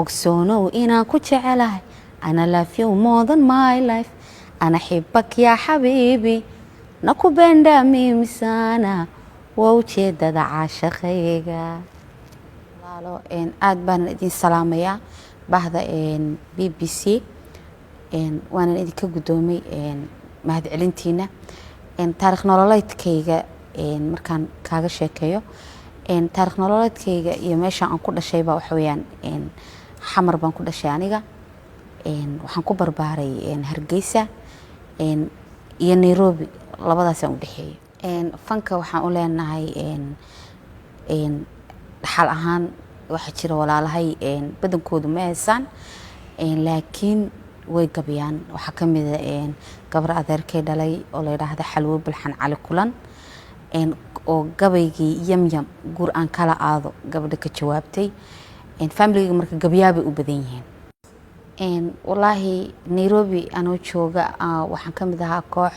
ogsoonow inaan ku jecelahay أنا love you more than my life أنا أحبك يا حبيبي نكو بندامي مسانا ووجهدد عاشقيga walaalo aad baan idin salaamaya bahda BBC waan idinka gudoomay mahadcelintiina taariikh nololeedkayga markaan kaaga sheekeeyo taariikh nololeedkayga iyo meesha aan ku dhashay ba wax weeyaan xamar baan ku dhashay aniga waxaan ku barbaaray Hargeysa iyo Nairobi labadaas aan u dhaxeeyay fanka waxaan u leenahay xal ahaan waxa jira walaalahay badankoodu ma heesaan laakiin way gabiyaan waxa kamid ah gabar adeerkay dhalay oo la yiraahdo Xalwo Bilxan Cali Kulan oo gabaygii yamyam guur aan kala aado gabadha ka jawaabtay family marka gabiyaabay u badan yihiin wallahi Nairobi anoo jooga waxaan kamid ahaa koox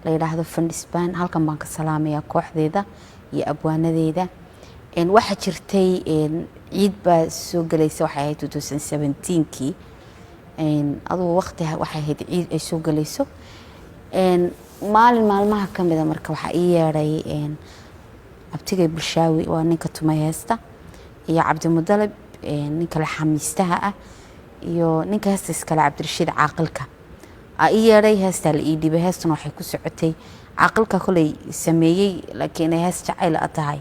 la yiraahdo Fundisbaan halkan baan ka salaamaya kooxdeeda iyo abwaanadeeda waxa jirtay ciid baa soo galaysa waxay ahayd 2017kii adoo waqtiga waxay ahayd ciid ay soo galayso maalmaha kamid ah marka waxa ii yeeray abtigay Bulshaawi waa ninka tumay heesta iyo Cabdi Mudalib ninka la xamiistaha ah iyo ninka heesta iskala Cabdirashiid Caaqilka ii yeeray heesta la ii dhibay heestuna waxay ku socotay Caaqilka kulay sameeyay laakiin heesta jacayl tahay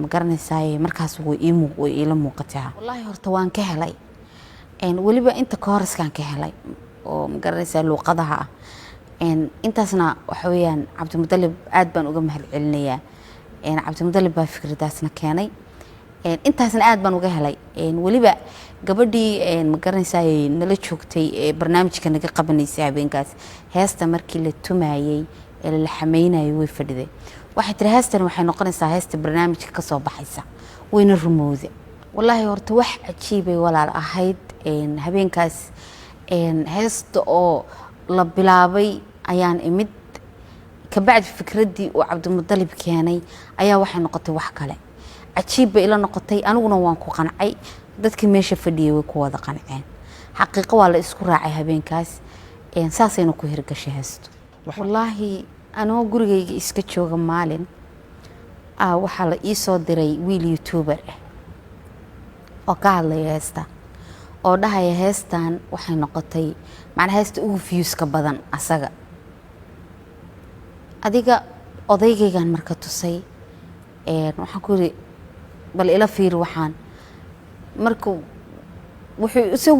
ma garanaysaa markaas way ila muuqataa wallahi horta waan ka helay waliba inta ka horskaan ka helay oo ma garanaysaa luqadaha intaasna waxa weeyaan Cabdi Mudalib aad baan uga mahadcelinayaa Cabdi Mudalib baa fikradaasna keenay intaasna aad baan uga helay waliba gabadhii ma garanaysaa nala joogtay barnaamijka naga qabanaysay habeenkaas heesta markii la tumayay la xameynayay way fadhiday waxay tiri heestan waxay noqonaysaa heesta barnaamijka ka soo baxaysa wayna rumowday wallahi horta wax ajiibay walaal ahayd habeenkaas heesta oo la bilaabay ayaan imid ka bacdi fikradii oo Cabdi Mudalib keenay ayaa waxay noqotay wax kale ajiib bay ila noqotay aniguna waan ku qancay dadkii meesha fadhiyay way ku wada qanceen xaqiiqo waa la isku raacay habeenkaas saasayna ku hirgashay heesto wallahi anoo gurigayga iska jooga maalin waxa la ii soo diray wiil YouTuber oo ka hadlaya heesta oo dhahaya heestan waxay noqotay macna heesta ugu views-ka badan asaga adiga odaygaygan marka tusay waxaan ku yiri bal ila fiir waxaan marka wuxuu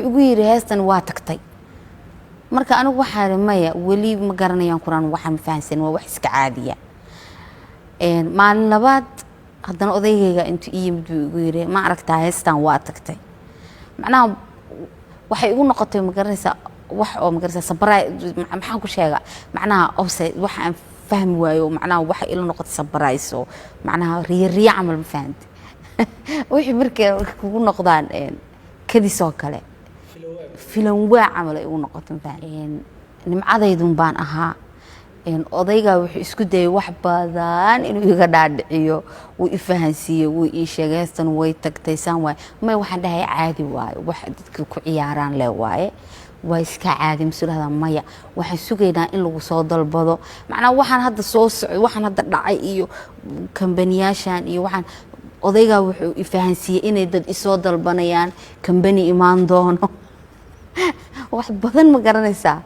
ugu yiri heestan waa tagtay marka anigu waxa maya wali ma garanayaan quraan waxaan fahansan waa wax iska caadiya maalin labaad haddana odaygayga intuu yimid ugu yiri ma aragtaa heestan waa tagtay macnaha waxay ugu noqotay ma garanaysaa wax oo ma garanaysaa sabray maxaan ku sheegaa macnaha offside waxaan fahmi waayo macnaha waxa ila noqotay sabrayso macnaha riya amal ma fahanti wixii markay kugu noqdaan kadisoo kale filan waa amal ay ugu noqotay nimcadeydun baan ahaa odayga wuxuu isku dayay wax badan inuu iga dhaadhiciyo uu ifahansiyo uu ii sheegay heestan way tagtay san way may waxaan dhahay caadi waayo wax dadku ku ciyaaraan le waaye way iska caadi masuulada maya waxaan sugaynaa in lagu soo dalbado macnaha waxaan hadda soo socday waxaan hadda dhacay iyo kambaniyashan iyo waxaan odayga wuxuu ifahansiyay inay dad isoo dalbanayaan kambani imaan doono wax badan ma garanaysaa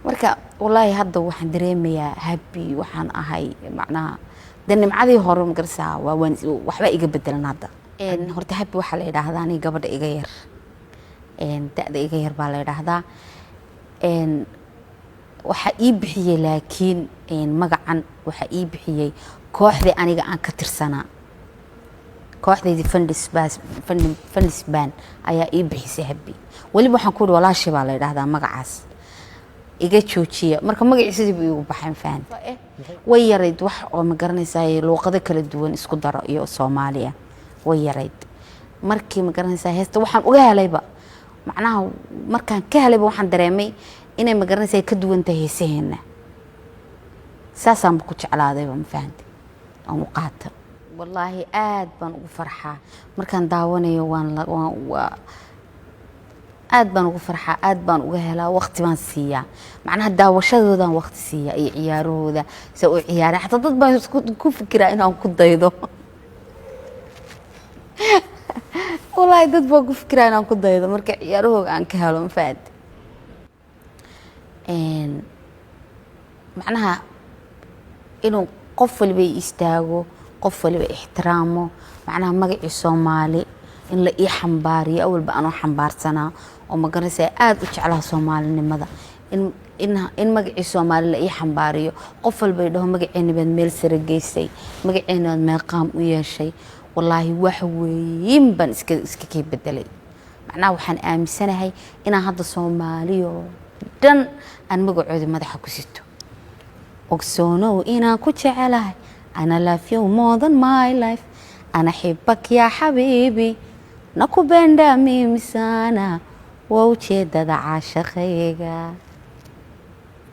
marka wallahi hadda waxaan dareemayaa happy waxaan ahay macnaha nimcadii hore ma garanaysaa waa waxba iga bedelan hadda horta happy waxa la yiraahdaa ani gabadha iga yar da'da iga yar baa la yiraahdaa waxa ii bixiyay laakiin magacan waxa ii bixiyay kooxdii aniga aan ka tirsanaa kooxdeedii Fundisbaan ayaa ii bixisay happy waliba waxaan ku walaashay baa la yiraahdaa magacaas iga joojiya marka magaciisa buu igu baxay faan way yarayd wax oo ma garanaysaa luqado kala duwan isku daro iyo Soomaaliya way yarayd markii ma garanaysaa heesta waxaan uga helayba macnaha markaan ka helayba waxaan dareemay inay ma garanaysaa ka duwan tahay heesaheena saasaan ku jeclaaday ma fahanti aan u qaata والله aad baan ugu farxaa markaan daawanayo aad baan ugu farxaa aad baan uga helaa waqti baan siiyaa macnaha daawashadoodan waqti siiyaa iyo ciyaarahooda soo u ciyaaraan xataa dad baan ku fikiraa inaan ku daydo والله dad baan ku fikiraa inaan ku daydo marka ciyaarahooga aan ka helo ma faad macnaha inuu qof walba istaago qof walba ixtiraamo macnaha magacii Soomaali in la ii xambaariyo awalba aan xambaarsanaa oo ma garanaysaa aad u jeclaha Soomaalinimada in magacii Soomaali la ii xambaariyo qof walba ay dhaho magaceena bad meel sare geysay magaceena meeqaam u yeeshay wallahi wax weyn baan iska bedelay macnaha waxaan aaminsanahay inaan hadda Soomaaliyo dhan aan magacooda madaxa ku sito ogsoonow inaan ku jecelahay أنا love you more than my life أنا أحبك يا حبيبي نكو بندا ميمسانا ووجه دادا عاشقيقا